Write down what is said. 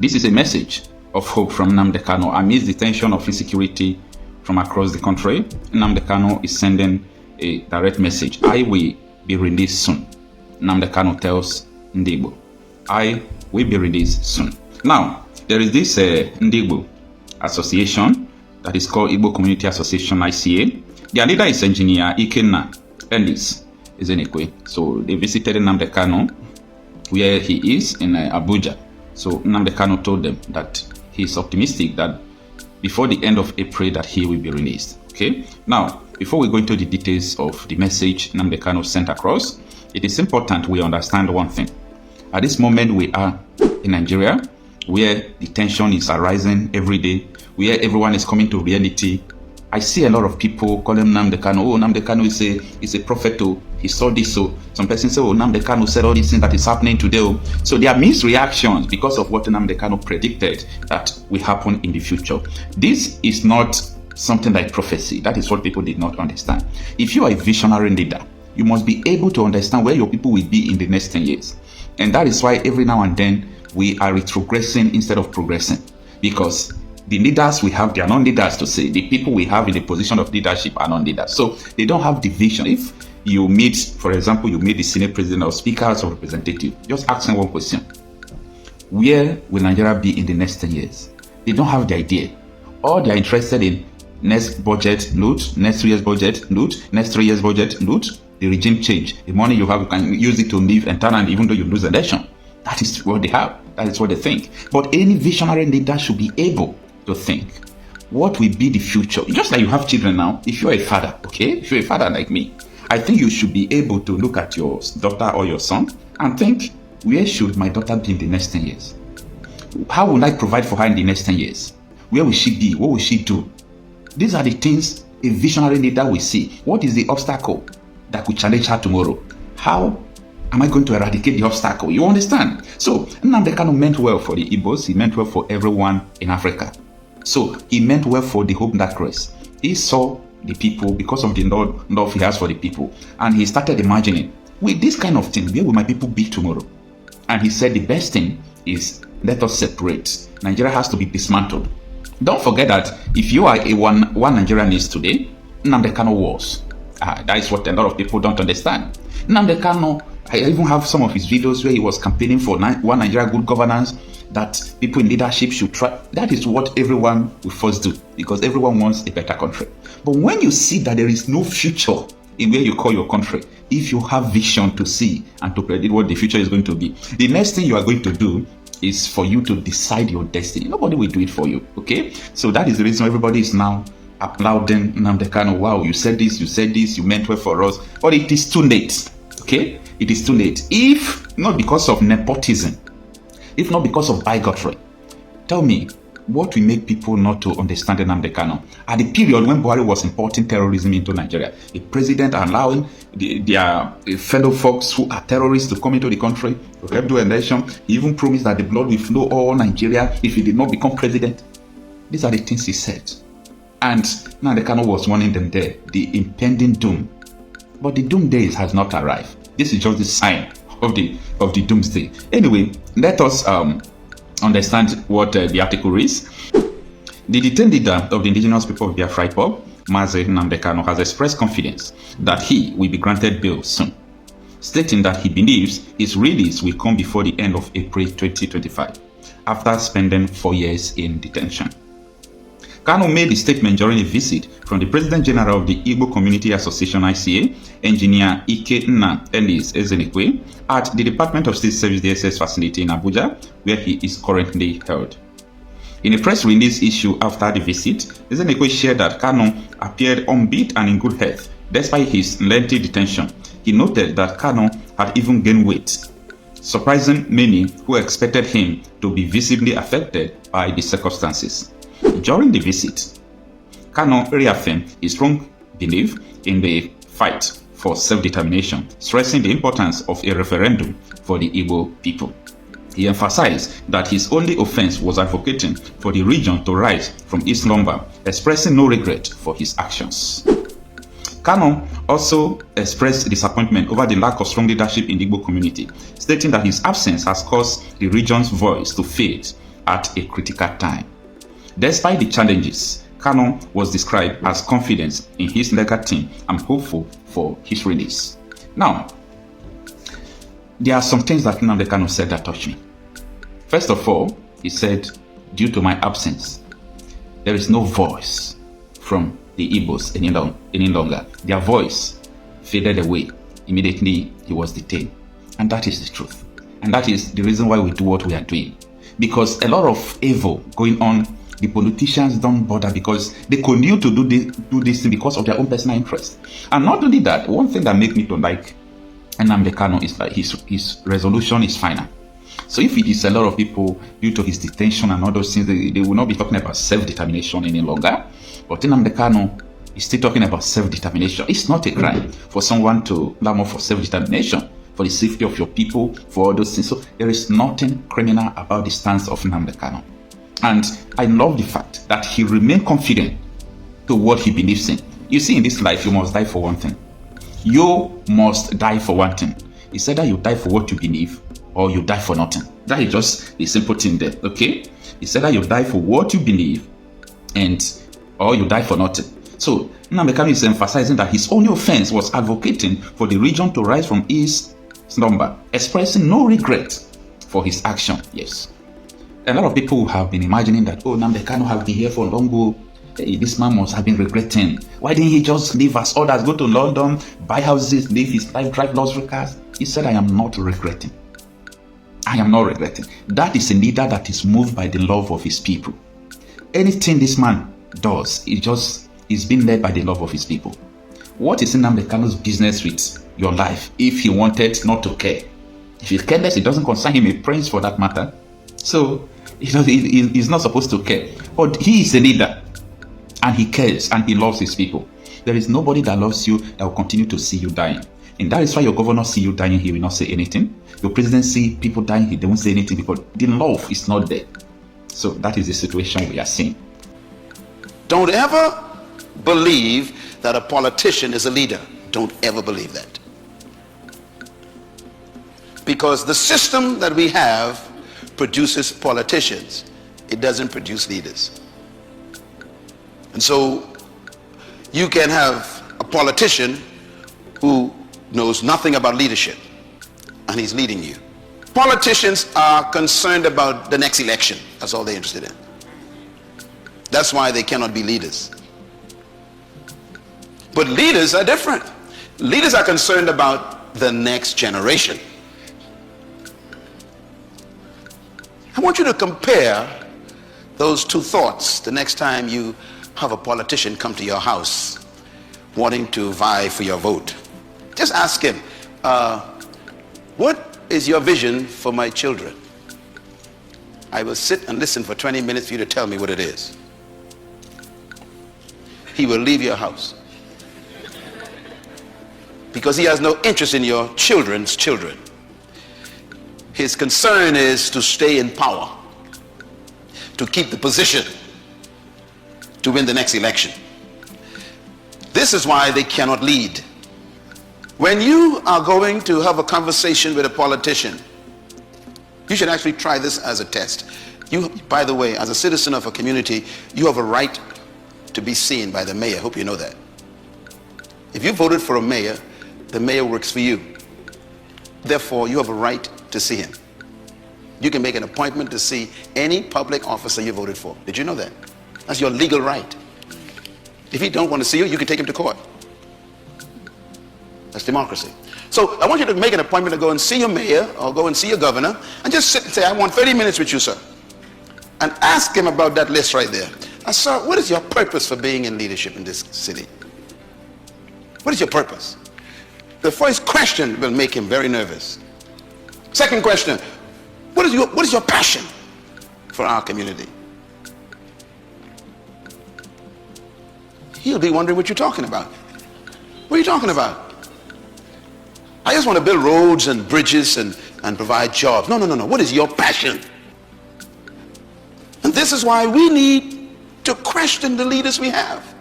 This is a message of hope from Nnamdi Kanu. Amidst the tension of insecurity from across the country, Nnamdi Kanu is sending a direct message. I will be released soon. Nnamdi Kanu tells Ndigbo, I will be released soon. Now, there is this Ndigbo association that is called Igbo Community Association, ICA. Their leader is Engineer Ikenna Ellis Ezenekwe. So they visited Nnamdi Kanu where he is in Abuja. So Nnamdi Kanu told them that he is optimistic that before the end of April that he will be released. Okay. Now, before we go into the details of the message Nnamdi Kanu sent across, it is important we understand one thing. At this moment, we are in Nigeria, where the tension is arising every day, where everyone is coming to reality. I see a lot of people calling Nnamdi Kanu, oh, Nnamdi Kanu is a prophet, oh, he saw this, so some persons say, oh, Nnamdi Kanu said all these things that is happening today. Oh. So there are mixed reactions because of what Nnamdi Kanu predicted that will happen in the future. This is not something like prophecy. That is what people did not understand. If you are a visionary leader, you must be able to understand where your people will be in the next 10 years. And that is why every now and then we are retrogressing instead of progressing. Because the leaders we have, they are not leaders to say. The people we have in the position of leadership are not leaders. So they don't have the vision. If you meet, for example, you meet the Senate President or Speaker House of Representatives, just ask them one question. Where will Nigeria be in the next 10 years? They don't have the idea. All they are interested in next budget, loot, next 2 years budget, loot, next 3 years budget, loot, the regime change. The money you have, you can use it to live and turn, and even though you lose the election. That is what they have. That is what they think. But any visionary leader should be able to think, what will be the future? Just like you have children now, if you're a father, okay? If you're a father like me, I think you should be able to look at your daughter or your son and think, where should my daughter be in the next 10 years? How will I provide for her in the next 10 years? Where will she be? What will she do? These are the things a visionary leader will see. What is the obstacle that could challenge her tomorrow? How am I going to eradicate the obstacle? You understand? So Nnamdi Kanu meant well for the Igbos. He meant well for everyone in Africa. So he meant well for the Hope Dark Race. He saw the people because of the love he has for the people. And he started imagining, with this kind of thing, where will my people be tomorrow? And he said the best thing is, let us separate. Nigeria has to be dismantled. Don't forget that if you are a one Nigerian is today, Nnamdi Kanu was. That is what a lot of people don't understand. Nnamdi Kanu, I even have some of his videos where he was campaigning for one Nigeria good governance, that people in leadership should try. That is what everyone will first do, because everyone wants a better country. But when you see that there is no future in where you call your country, if you have vision to see and to predict what the future is going to be, the next thing you are going to do is for you to decide your destiny. Nobody will do it for you, okay? So that is the reason everybody is now applauding Nnamdi Kanu. Wow, you said this, you meant well for us. But it is too late, okay? It is too late. If not because of nepotism, if not because of bigotry, tell me, what will make people not to understand Nnamdi Kanu? At the period when Buhari was importing terrorism into Nigeria, the president allowing their fellow folks who are terrorists to come into the country to help do an election, he even promised that the blood will flow all Nigeria if he did not become president. These are the things he said. And Nnamdi Kanu was warning them there, the impending doom. But the doom days has not arrived. This is just the sign of the doomsday. Anyway, let us understand what the article is. The detained leader of the Indigenous People of Biafra, IPOB, Nnamdi Kanu, has expressed confidence that he will be granted bail soon, stating that he believes his release will come before the end of April 2025, after spending 4 years in detention. Kanu made the statement during a visit from the President General of the Igbo Community Association, ICA, Engineer Ikenna Ellis Ezenekwe, at the Department of State Service DSS facility in Abuja, where he is currently held. In a press release issued after the visit, Ezenekwe shared that Kanu appeared unbeat and in good health, despite his lengthy detention. He noted that Kanu had even gained weight, surprising many who expected him to be visibly affected by the circumstances. During the visit, Kanu reaffirmed his strong belief in the fight for self-determination, stressing the importance of a referendum for the Igbo people. He emphasized that his only offense was advocating for the region to rise from its slumber, expressing no regret for his actions. Kanu also expressed disappointment over the lack of strong leadership in the Igbo community, stating that his absence has caused the region's voice to fade at a critical time. Despite the challenges, Kanu was described as confident in his legal team and hopeful for his release. Now, there are some things that Nnamdi Kanu said that touched me. First of all, he said, due to my absence, there is no voice from the Igbos any longer. Their voice faded away immediately he was detained. And that is the truth. And that is the reason why we do what we are doing. Because a lot of evil going on, the politicians don't bother because they continue to do this thing because of their own personal interest. And not only that, one thing that makes me to like Nnamdi Kanu is that his resolution is final. So if it is a lot of people due to his detention and all those things, they will not be talking about self-determination any longer. But Nnamdi Kanu is still talking about self-determination. It's not a crime for someone to clamor for self-determination, for the safety of your people, for all those things. So there is nothing criminal about the stance of Nnamdi Kanu. And I love the fact that he remained confident to what he believes in. You see, in this life, you must die for one thing. You must die for one thing. It's either you die for what you believe or you die for nothing. That is just the simple thing there, okay? It's either you die for what you believe or you die for nothing. So Nnamdi Kanu is emphasizing that his only offense was advocating for the region to rise from its slumber, expressing no regret for his action. Yes. A lot of people have been imagining that, oh, Nnamdi Kanu have been here for long ago. Hey, this man must have been regretting. Why didn't he just leave as others, go to London, buy houses, live his life, drive luxury cars? He said, I am not regretting. I am not regretting. That is a leader that is moved by the love of his people. Anything this man does, is being led by the love of his people. What is Nnamdi Kanu's business with your life if he wanted not to care? If he's careless, it doesn't concern him, a prince for that matter. So, he's not supposed to care. But he is a leader, and he cares, and he loves his people. There is nobody that loves you that will continue to see you dying. And that is why your governor see you dying, he will not say anything. Your president see people dying, he won't say anything because the love is not there. So that is the situation we are seeing. Don't ever believe that a politician is a leader. Don't ever believe that. Because the system that we have produces politicians. It doesn't produce leaders. And so you can have a politician who knows nothing about leadership and he's leading you. Politicians are concerned about the next election. That's all they're interested in. That's why they cannot be leaders. But leaders are different. Leaders are concerned about the next generation. I want you to compare those two thoughts the next time you have a politician come to your house wanting to vie for your vote. Just ask him, what is your vision for my children? I will sit and listen for 20 minutes for you to tell me what it is. He will leave your house because he has no interest in your children's children. His concern is to stay in power, to keep the position, to win the next election. This is why they cannot lead. When you are going to have a conversation with a politician, you should actually try this as a test. You, by the way, as a citizen of a community, you have a right to be seen by the mayor. I hope you know that. If you voted for a mayor, the mayor works for you. Therefore, you have a right to see him. You can make an appointment to see any public officer you voted for. Did you know that? That's your legal right. If he don't want to see you, you can take him to court. That's democracy. So I want you to make an appointment to go and see your mayor or go and see your governor and just sit and say, I want 30 minutes with you, sir. And ask him about that list right there. And sir, what is your purpose for being in leadership in this city? What is your purpose? The first question will make him very nervous. Second question, what is your passion for our community? He'll be wondering what you're talking about. What are you talking about? I just want to build roads and bridges and provide jobs. No. What is your passion? And this is why we need to question the leaders we have.